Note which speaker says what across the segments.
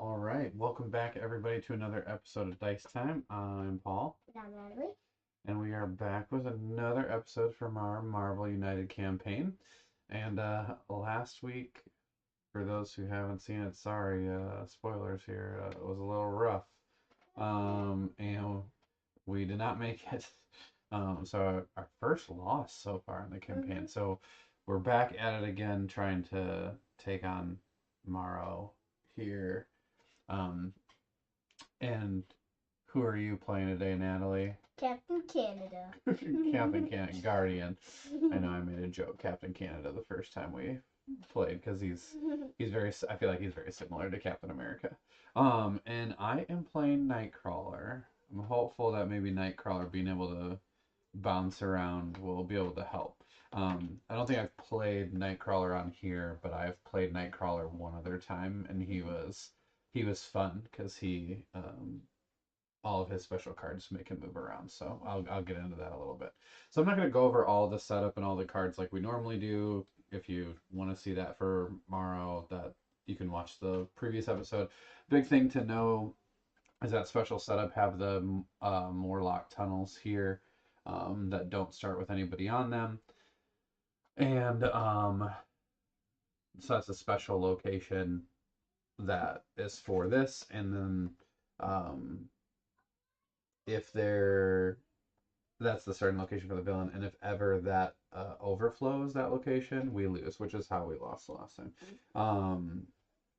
Speaker 1: All right, welcome back everybody to another episode of Dice Time. I'm Paul,
Speaker 2: Natalie.
Speaker 1: and we are back with another episode from our Marvel United campaign. And last week, for those who haven't seen it, sorry, spoilers here, it was a little rough. And we did not make it. So our first loss so far in the campaign. So we're back at it again, trying to take on Marrow here. Um, and who are you playing today, Natalie?
Speaker 2: Captain Canada.
Speaker 1: Captain Canada, Guardian. I know I made a joke, Captain Canada, the first time we played because he's very. I feel like he's very similar to Captain America. And I am playing Nightcrawler. I'm hopeful that maybe Nightcrawler being able to bounce around will be able to help. I don't think I've played Nightcrawler on here, but I've played Nightcrawler one other time, and he was fun because he all of his special cards make him move around. So I'll get into that a little bit. So I'm not going to go over all the setup and all the cards like we normally do. If you want to see that for Morrow, that you can watch the previous episode. Big thing to know is that special setup have the Morlock tunnels here that don't start with anybody on them. And so that's a special location that is for this. And then if they're that's the starting location for the villain, and if ever that overflows that location, we lose, which is how we lost the last time.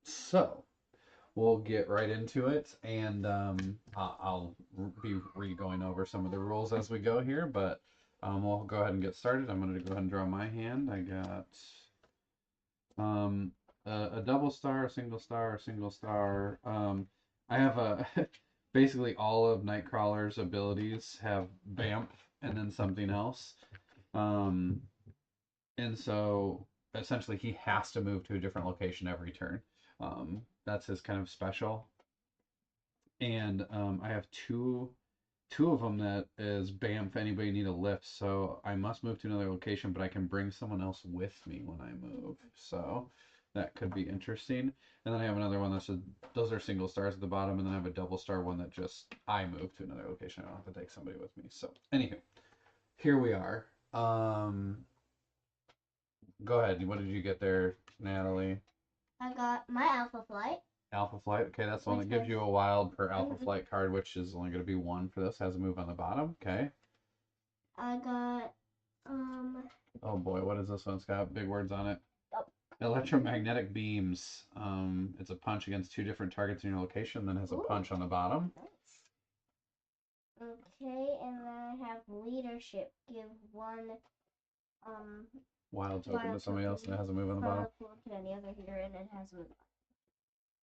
Speaker 1: So we'll get right into it, and I'll be going over some of the rules as we go here, but we'll go ahead and get started. I'm going to go ahead and draw my hand. I got a double star, a single star, a single star. I have a basically all of Nightcrawler's abilities have BAMF and then something else. And so essentially he has to move to a different location every turn. That's his kind of special. And I have two of them that is BAMF, anybody need a lift. So I must move to another location, but I can bring someone else with me when I move. So that could be interesting. And then I have another one that's those are single stars at the bottom, and then I have a double star one that just I move to another location. I don't have to take somebody with me. So anywho, here we are. Go ahead. What did you get there, Natalie?
Speaker 2: I got my Alpha Flight.
Speaker 1: Alpha Flight. Okay, that's the one that gives you a wild per Alpha Flight card, which is only going to be one for this. Has a move on the bottom. Okay.
Speaker 2: I got
Speaker 1: Oh boy, what is this one? It's got big words on it.
Speaker 2: Oh.
Speaker 1: Electromagnetic beams. It's a punch against two different targets in your location, then has a punch on the bottom.
Speaker 2: Nice. Okay, and then I have leadership. Give one
Speaker 1: wild token to somebody else, and it has a move on the bottom.
Speaker 2: To any other hero, and it has a move.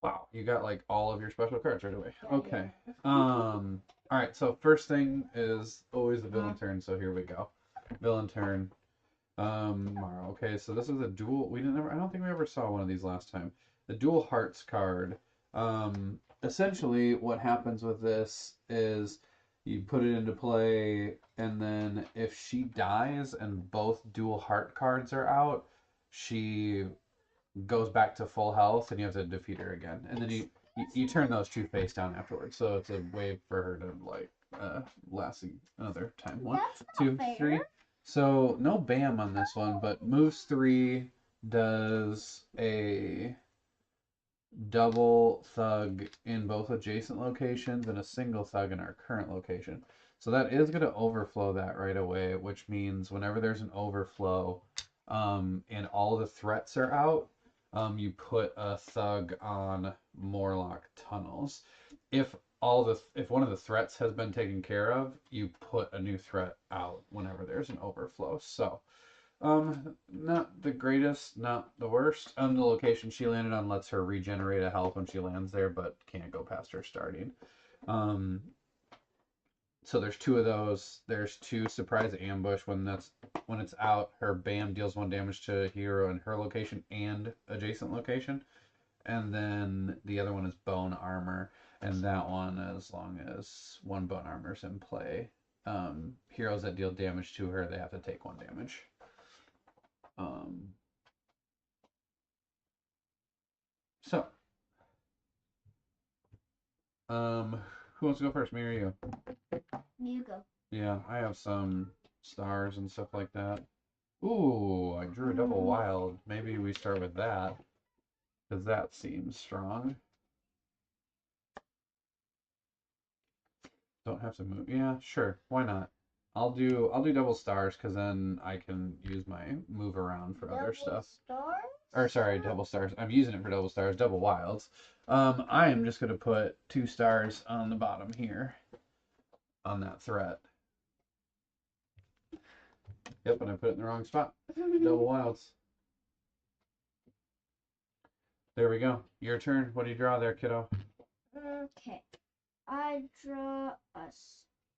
Speaker 1: Wow, you got like all of your special cards right away.
Speaker 2: Yeah,
Speaker 1: okay. All right. So first thing is always the villain turn. So here we go. Villain turn. Marrow. Okay, so this is a dual. I don't think we ever saw one of these last time. The dual hearts card. Essentially, what happens with this is you put it into play, and then if she dies and both dual heart cards are out, she goes back to full health, and you have to defeat her again. And then you turn those two face down afterwards. So it's a way for her to like last another time. One, two, three. So no BAM on this one, but moves 3, does a double thug in both adjacent locations and a single thug in our current location. So that is going to overflow that right away, which means whenever there's an overflow and all the threats are out, you put a thug on Morlock tunnels. If one of the threats has been taken care of, you put a new threat out whenever there's an overflow. So, not the greatest, not the worst. The location she landed on lets her regenerate a health when she lands there, but can't go past her starting. So there's 2 of those. There's 2 surprise ambush when it's out. Her BAM deals 1 damage to a hero in her location and adjacent location. And then the other one is bone armor, and that one, as long as 1 bone armor is in play, heroes that deal damage to her, they have to take 1 damage. So Who wants to go first, me or you?
Speaker 2: You go.
Speaker 1: Yeah, I have some stars and stuff like that. Ooh, I drew a double wild. Maybe we start with that, because that seems strong. Don't have to move. Yeah, sure. Why not? I'll do double stars because then I can use my move around for other stuff.
Speaker 2: Stars?
Speaker 1: Or sorry, double stars. I'm using it for double stars, double wilds. I am just gonna put 2 stars on the bottom here on that threat. Yep, and I put it in the wrong spot. Double wilds. There we go. Your turn. What do you draw there, kiddo?
Speaker 2: Okay. I draw a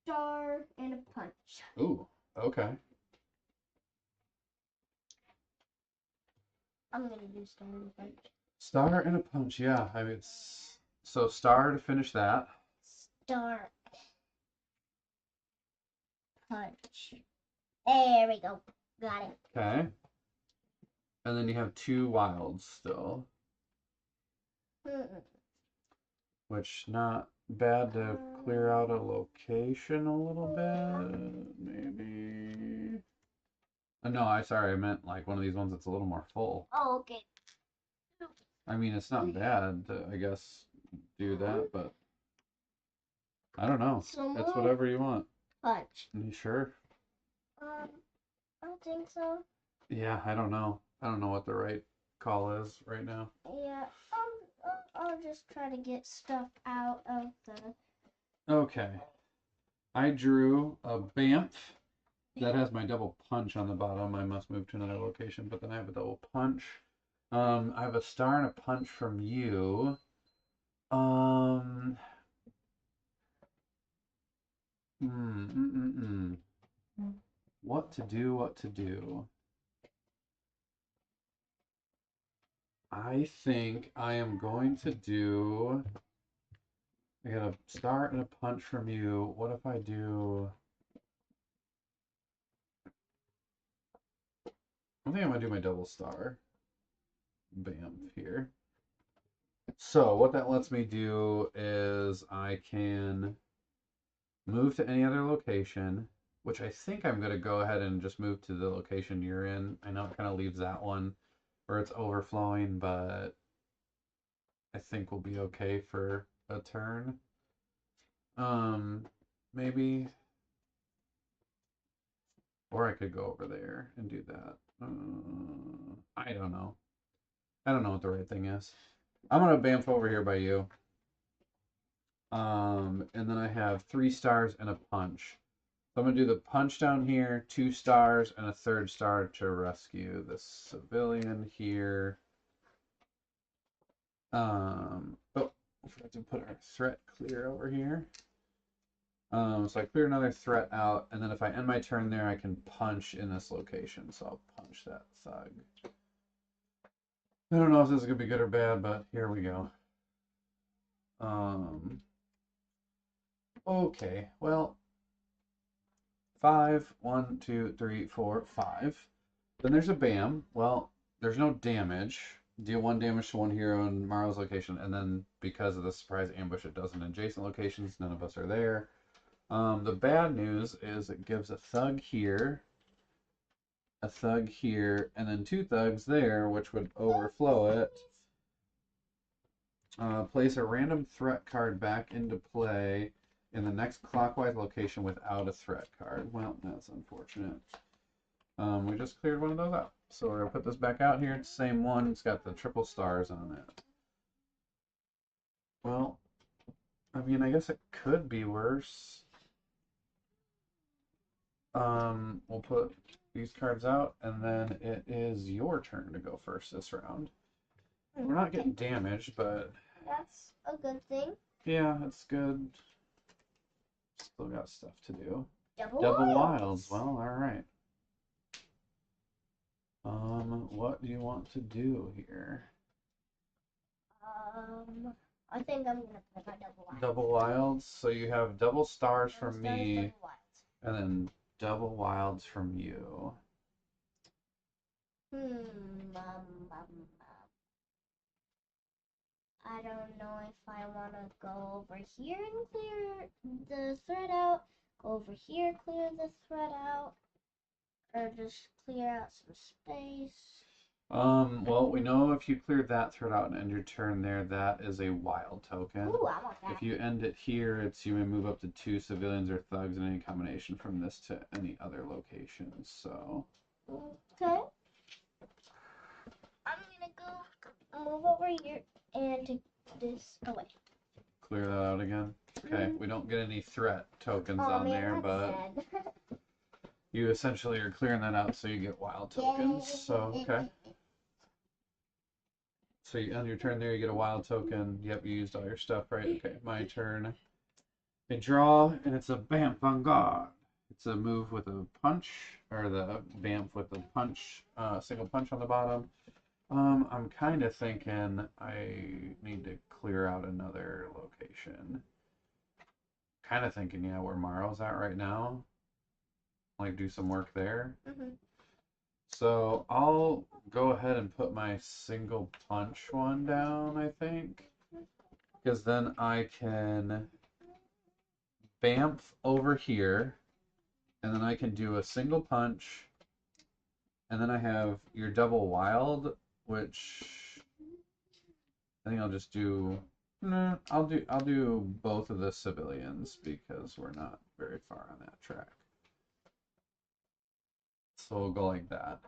Speaker 2: star and a punch.
Speaker 1: Ooh, okay.
Speaker 2: I'm gonna do star and a punch.
Speaker 1: Star and a punch, yeah. I mean, it's so star to finish that.
Speaker 2: Star. Punch. There we go. Got it.
Speaker 1: Okay. And then you have 2 wilds still, which not bad to clear out a location a little bit, maybe. No, sorry, I meant like one of these ones that's a little more full.
Speaker 2: Oh, okay.
Speaker 1: I mean, it's not bad to, I guess, do that, but I don't know. It's whatever you want.
Speaker 2: Punch.
Speaker 1: You sure?
Speaker 2: I don't think so.
Speaker 1: Yeah, I don't know. I don't know what the right call is right now.
Speaker 2: Yeah, I'll just try to get stuff out of the...
Speaker 1: Okay. I drew a Bamf that has my double punch on the bottom. I must move to another location, but then I have a double punch. I have a star and a punch from you. What to do? I think I am going to do... I got a star and a punch from you. What if I do... I think I'm going to do my double star. Bam, here. So what that lets me do is I can move to any other location, which I think I'm going to go ahead and just move to the location you're in. I know it kind of leaves that one where it's overflowing, but I think we'll be okay for a turn. Maybe, or I could go over there and do that. I don't know. I don't know what the right thing is. I'm gonna bamf over here by you. And then I have 3 stars and a punch. So I'm gonna do the punch down here, 2 stars and a 3rd star to rescue the civilian here. Oh, I forgot to put our threat clear over here. So I clear another threat out, and then if I end my turn there, I can punch in this location. So I'll punch that thug. I don't know if this is gonna be good or bad, but here we go. Okay, well, 5, 1, 2, 3, 4, 5. Then there's a bam. Well, there's no damage. Deal 1 damage to 1 hero in Marrow's location, and then because of the surprise ambush, it does in adjacent locations. None of us are there. The bad news is it gives a thug here, and then 2 thugs there, which would overflow it. Place a random threat card back into play in the next clockwise location without a threat card. Well, that's unfortunate. We just cleared one of those out. So we're going to put this back out here. It's the same one. It's got the triple stars on it. Well, I mean, I guess it could be worse. We'll put these cards out, and then it is your turn to go first this round. We're not getting damaged, but...
Speaker 2: That's a good thing.
Speaker 1: Yeah, that's good. Still got stuff to do.
Speaker 2: Double
Speaker 1: wilds. Well, alright. What do you want to do here?
Speaker 2: I think I'm gonna play my double wilds.
Speaker 1: Double wilds. So you have double stars from me, and then double wilds from you.
Speaker 2: I don't know if I want to go over here and clear the thread out, go over here, clear the thread out, or just clear out some space.
Speaker 1: Well, we know if you clear that thread out and end your turn there, that is a wild token.
Speaker 2: Ooh, I want that.
Speaker 1: If you end it here, it's you may move up to 2 civilians or thugs in any combination from this to any other location. So.
Speaker 2: Okay. I'm gonna go move over here and take this away.
Speaker 1: Clear that out again. Okay, we don't get any threat tokens on there, but you essentially are clearing that out so you get wild tokens. So, okay. So you end your turn there, you get a wild token. Yep, you used all your stuff, right? Okay, my turn. I draw, and it's a Bamf on guard. It's a move with a punch, or the Bamf with a punch, single punch on the bottom. I'm kind of thinking I need to clear out another location. Kind of thinking, yeah, where Marrow's at right now. Like, do some work there. So I'll go ahead and put my single punch one down, I think. Because then I can Bamf over here. And then I can do a single punch. And then I have your double wild, which I think I'll just do. No, I'll do both of the civilians because we're not very far on that track. So we'll go like that.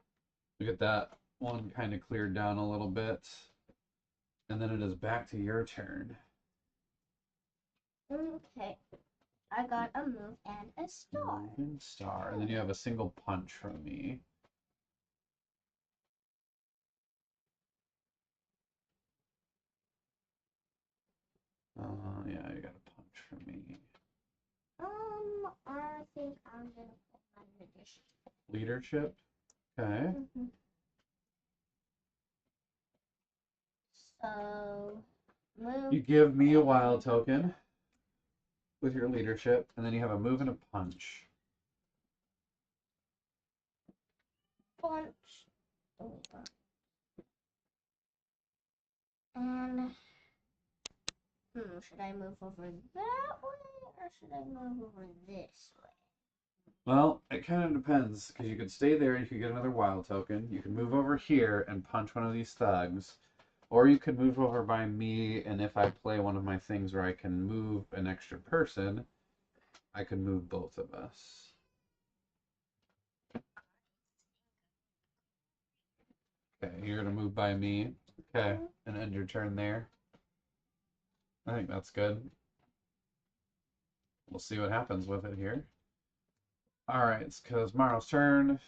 Speaker 1: We get that one kind of cleared down a little bit. And then it is back to your turn.
Speaker 2: Okay. I got a move and a star.
Speaker 1: Move and star. And then you have a single punch from me. Yeah, you got a punch from me.
Speaker 2: I think I'm gonna put my leadership.
Speaker 1: Leadership? Okay.
Speaker 2: So, move.
Speaker 1: You give me a wild token with your leadership, and then you have a move and a punch.
Speaker 2: Punch. And should I move over that way or should I move over this way?
Speaker 1: Well, it kind of depends, because you could stay there and you could get another wild token. You can move over here and punch one of these thugs. Or you could move over by me, and if I play one of my things where I can move an extra person, I could move both of us. Okay, you're going to move by me. Okay, and end your turn there. I think that's good. We'll see what happens with it here. Alright, it's because Marrow's turn.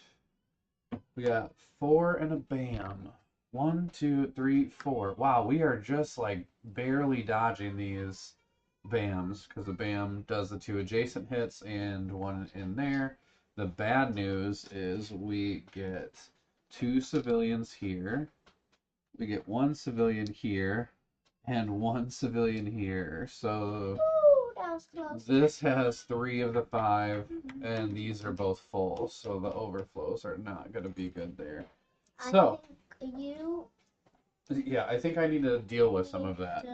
Speaker 1: We got 4 and a bam. 1, 2, 3, 4. Wow, we are just like barely dodging these bams because the bam does the 2 adjacent hits and 1 in there. The bad news is we get 2 civilians here. We get 1 civilian here and 1 civilian here. So
Speaker 2: that was close.
Speaker 1: This has 3 of the 5, and these are both full, so the overflows are not going to be good there. So, yeah, I think I need to deal with some of that.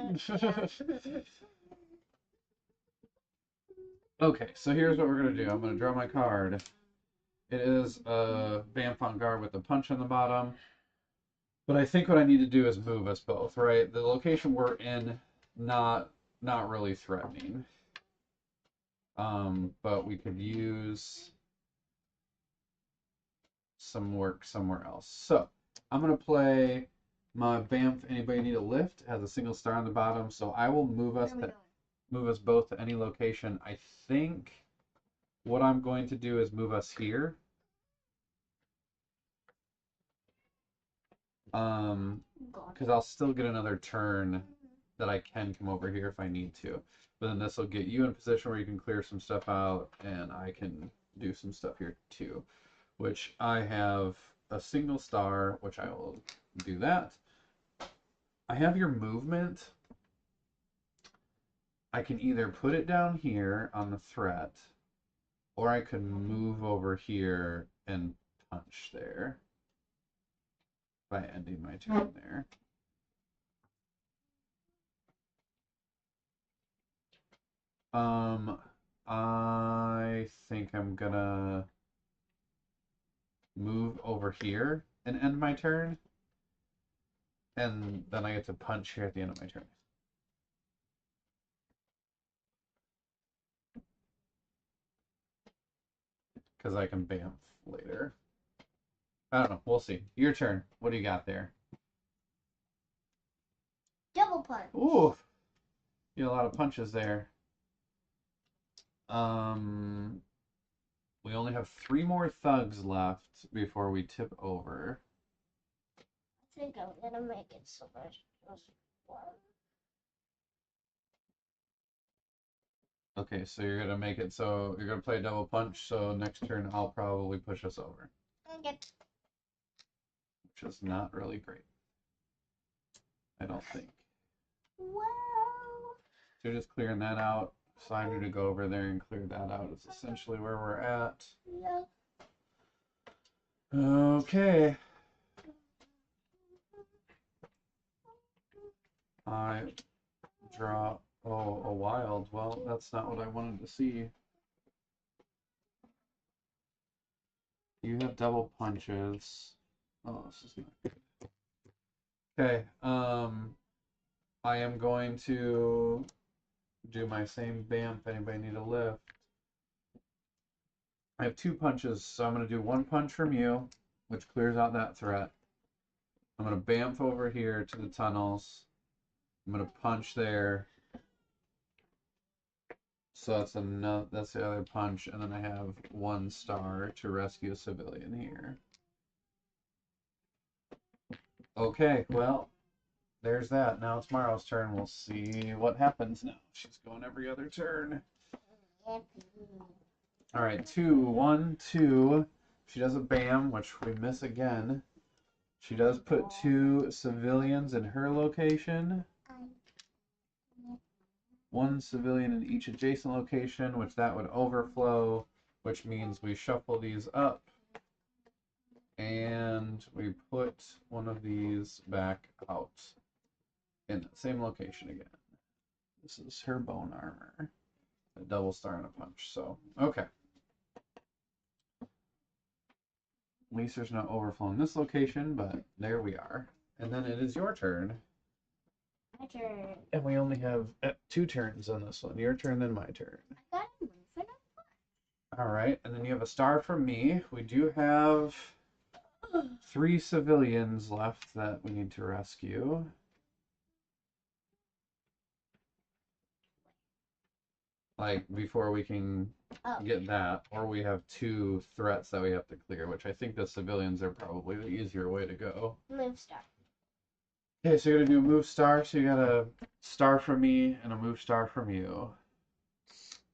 Speaker 1: Okay, so here's what we're going to do. I'm going to draw my card. It is a Bamf on guard with a punch on the bottom. But I think what I need to do is move us both, right? The location we're in, not really threatening. But we could use some work somewhere else. So I'm gonna play my Bamf. Anybody need a lift? It has a single star on the bottom, so I will move us both to any location. I think what I'm going to do is move us here. Because I'll still get another turn that I can come over here if I need to. But then this will get you in a position where you can clear some stuff out, and I can do some stuff here too. Which I have a single star, which I will do that. I have your movement. I can either put it down here on the threat, or I could move over here and punch there by ending my turn there. I think I'm gonna move over here and end my turn, and then I get to punch here at the end of my turn. Because I can bamf later. I don't know. We'll see. Your turn. What do you got there?
Speaker 2: Double punch.
Speaker 1: Ooh, you got a lot of punches there. We only have 3 more thugs left before we tip over.
Speaker 2: I think I'm gonna make it so much just one.
Speaker 1: Okay, so you're gonna make it so you're gonna play a double punch, so next turn I'll probably push us over.
Speaker 2: Okay.
Speaker 1: Which is not really great. I don't think.
Speaker 2: Wow.
Speaker 1: So just clearing that out. Signer to go over there and clear that out is essentially where we're at.
Speaker 2: Yeah.
Speaker 1: Okay. I draw a wild. Well, that's not what I wanted to see. You have double punches. Oh, this is not good. Okay, I am going to do my same bamf. Anybody need a lift? I have 2 punches, so I'm going to do 1 punch from you, which clears out that threat. I'm going to bamf over here to the tunnels. I'm going to punch there. So that's the other punch, and then I have 1 star to rescue a civilian here. Okay, well, there's that. Now it's Marrow's turn. We'll see what happens now. She's going every other turn. All right, 2, 1, 2. She does a bam, which we miss again. She does put 2 civilians in her location. 1 civilian in each adjacent location, which that would overflow, which means we shuffle these up. And we put one of these back out in the same location again. This is her bone armor. A double star and a punch. So, okay. At least there's no overflow in this location, but there we are. And then it is your turn.
Speaker 2: My turn.
Speaker 1: And we only have 2 turns on this one. Your turn, then my turn.
Speaker 2: I gotta move it up.
Speaker 1: All right, and then you have a star from me. We do have 3 civilians left that we need to rescue. Like, before we can get that, or we have 2 threats that we have to clear, which I think the civilians are probably the easier way to go.
Speaker 2: Move star.
Speaker 1: Okay, so you're gonna do a move star, so you got a star from me and a move star from you.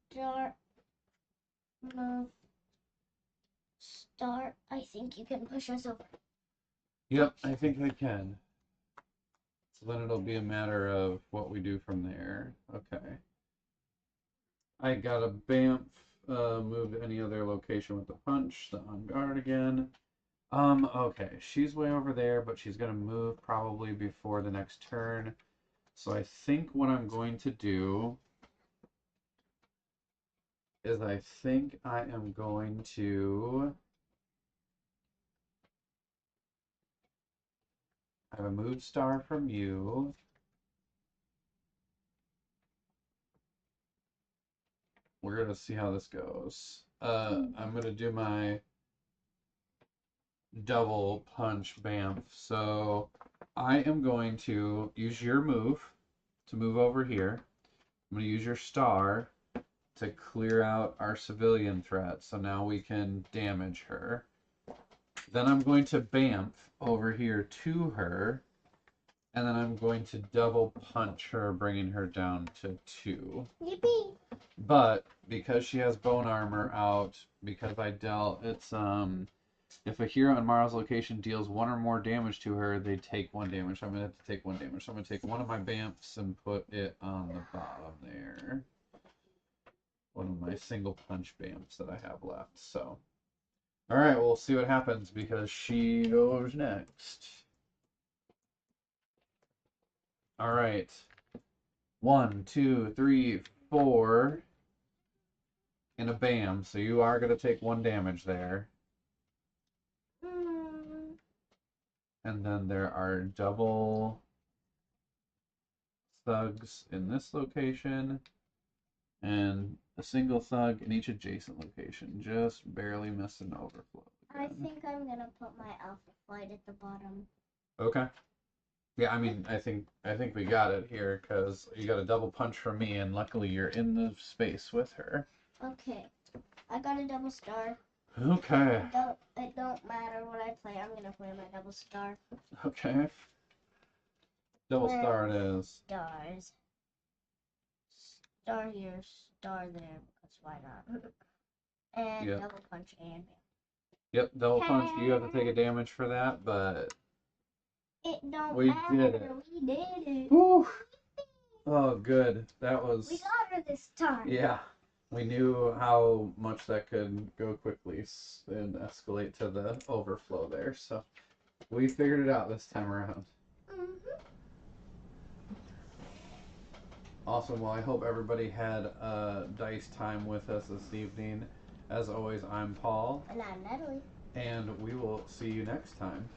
Speaker 2: Star. Move. Star. I think you can push us over.
Speaker 1: Yep, I think I can. So then it'll be a matter of what we do from there. Okay. I got a bamf, move to any other location with the punch, the on guard again. Okay, she's way over there, but she's gonna move probably before the next turn. So I think what I'm going to do is I think I am going to have a move star from you. We're gonna see how this goes. I'm gonna do my double punch bamf. So I am going to use your move to move over here. I'm going to use your star to clear out our civilian threat. So now we can damage her. Then I'm going to bamf over here to her. And then I'm going to double punch her, bringing her down to 2.
Speaker 2: Yippee!
Speaker 1: But because she has bone armor out, because I dealt, it's if a hero in Marrow's location deals 1 or more damage to her, they take 1 damage. So I'm going to have to take 1 damage. So I'm going to take one of my bamfs and put it on the bottom there. One of my single punch bamfs that I have left. So, alright, we'll see what happens because she goes next. Alright. 1, 2, 3, 4. and a bam. So you are going to take 1 damage there. And then there are double thugs in this location and a single thug in each adjacent location. Just barely missing overflow.
Speaker 2: I think I'm gonna put my alpha flight at the bottom.
Speaker 1: Okay. Yeah, I mean, I think we got it here because you got a double punch from me, and luckily you're in the space with her.
Speaker 2: Okay, I got a double star.
Speaker 1: Okay.
Speaker 2: It don't matter what I play. I'm gonna play my double star.
Speaker 1: Okay. Double star it is.
Speaker 2: Stars. Star here, star there, because why not? And
Speaker 1: Yep.
Speaker 2: double punch and
Speaker 1: Yep, double punch. You have to take a damage for that, but
Speaker 2: it don't
Speaker 1: we
Speaker 2: matter.
Speaker 1: did it.
Speaker 2: We did it.
Speaker 1: Woo! Oh, good. That was.
Speaker 2: We got her this time.
Speaker 1: Yeah. We knew how much that could go quickly and escalate to the overflow there, so we figured it out this time around. Awesome. Well, I hope everybody had a dice time with us this evening. As always, I'm Paul.
Speaker 2: And I'm Natalie.
Speaker 1: And we will see you next time.